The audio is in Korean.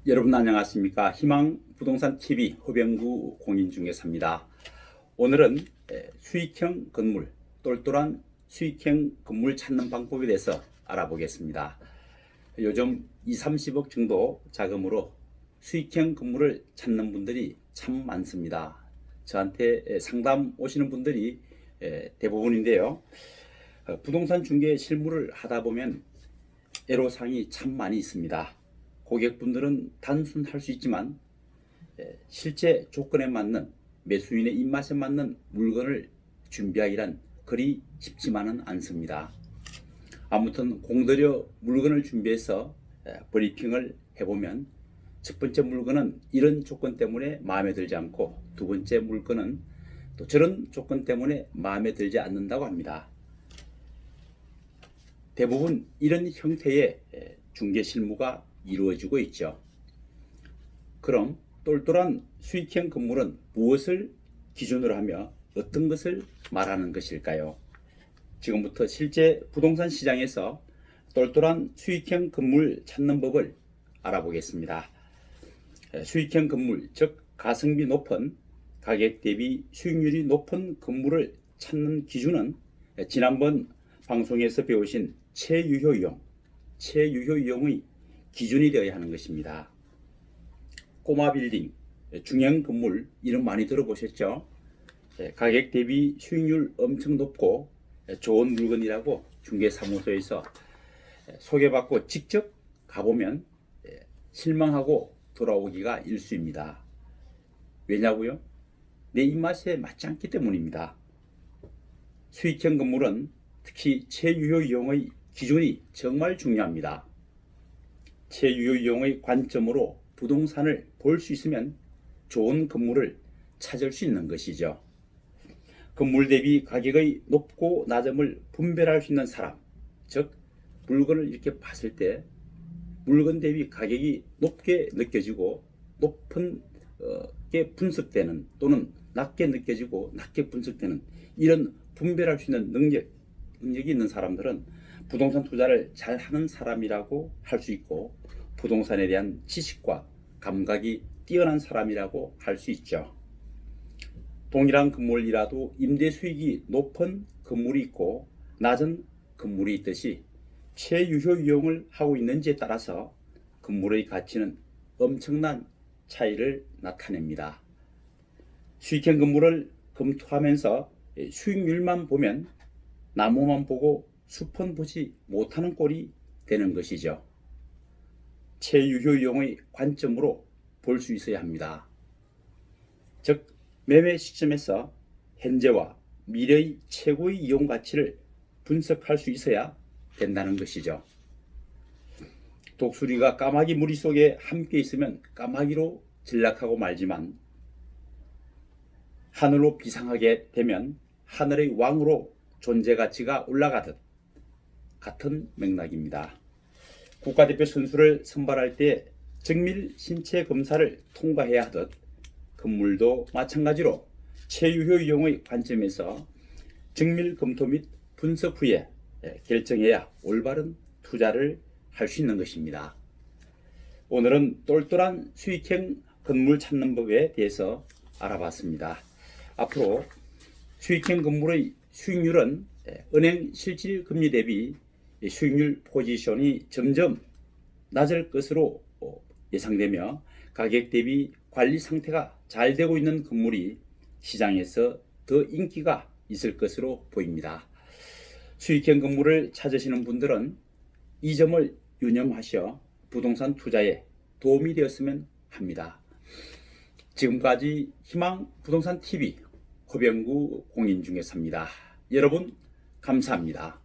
여러분 안녕하십니까? 희망 부동산 TV 허병구 공인중개사입니다. 오늘은 수익형 건물, 똘똘한 수익형 건물 찾는 방법에 대해서 알아보겠습니다. 요즘 2, 30억 정도 자금으로 수익형 건물을 찾는 분들이 참 많습니다. 저한테 상담 오시는 분들이 대부분인데요. 부동산 중개 실무를 하다 보면 애로사항이 참 많이 있습니다. 고객분들은 단순할 수 있지만 실제 조건에 맞는 매수인의 입맛에 맞는 물건을 준비하기란 그리 쉽지만은 않습니다. 아무튼 공들여 물건을 준비해서 브리핑을 해보면 첫 번째 물건은 이런 조건 때문에 마음에 들지 않고 두 번째 물건은 또 저런 조건 때문에 마음에 들지 않는다고 합니다. 대부분 이런 형태의 중개 실무가 이루어지고 있죠. 그럼 똘똘한 수익형 건물은 무엇을 기준으로 하며 어떤 것을 말하는 것일까요? 지금부터 실제 부동산 시장에서 똘똘한 수익형 건물 찾는 법을 알아보겠습니다. 수익형 건물, 즉 가성비 높은 가격 대비 수익률이 높은 건물을 찾는 기준은 지난번 방송에서 배우신 최유효이용의 기준이 되어야 하는 것입니다. 꼬마 빌딩, 중형 건물 이름 많이 들어보셨죠? 가격 대비 수익률 엄청 높고 좋은 물건이라고 중개사무소에서 소개받고 직접 가보면 실망하고 돌아오기가 일쑤입니다. 왜냐고요? 내 입맛에 맞지 않기 때문입니다. 수익형 건물은 특히 최유효이용의 기준이 정말 중요합니다. 최유효이용의 관점으로 부동산을 볼 수 있으면 좋은 건물을 찾을 수 있는 것이죠. 건물 대비 가격의 높고 낮음을 분별할 수 있는 사람, 즉 물건을 이렇게 봤을 때 물건 대비 가격이 높게 느껴지고 높은 게 분석되는 또는 낮게 느껴지고 낮게 분석되는 이런 분별할 수 있는 능력이 있는 사람들은 부동산 투자를 잘 하는 사람이라고 할 수 있고 부동산에 대한 지식과 감각이 뛰어난 사람이라고 할 수 있죠. 동일한 건물이라도 임대 수익이 높은 건물이 있고 낮은 건물이 있듯이 최유효 이용을 하고 있는지에 따라서 건물의 가치는 엄청난 차이를 나타냅니다. 수익형 건물을 검토하면서 수익률만 보면 나무만 보고 숲은 보지 못하는 꼴이 되는 것이죠. 최유효이용의 관점으로 볼 수 있어야 합니다. 즉 매매 시점에서 현재와 미래의 최고의 이용 가치를 분석할 수 있어야 된다는 것이죠. 독수리가 까마귀 무리 속에 함께 있으면 까마귀로 전락하고 말지만 하늘로 비상하게 되면 하늘의 왕으로 존재 가치가 올라가듯 같은 맥락입니다. 국가대표 선수를 선발할 때 정밀 신체 검사를 통과해야 하듯 건물도 마찬가지로 최유효 이용의 관점에서 정밀 검토 및 분석 후에 결정해야 올바른 투자를 할 수 있는 것입니다. 오늘은 똘똘한 수익형 건물 찾는 법에 대해서 알아봤습니다. 앞으로 수익형 건물의 수익률은 은행 실질 금리 대비 수익률 포지션이 점점 낮을 것으로 예상되며 가격 대비 관리 상태가 잘 되고 있는 건물이 시장에서 더 인기가 있을 것으로 보입니다. 수익형 건물을 찾으시는 분들은 이 점을 유념하셔 부동산 투자에 도움이 되었으면 합니다. 지금까지 희망 부동산 TV 허병구 공인중개사입니다. 여러분 감사합니다.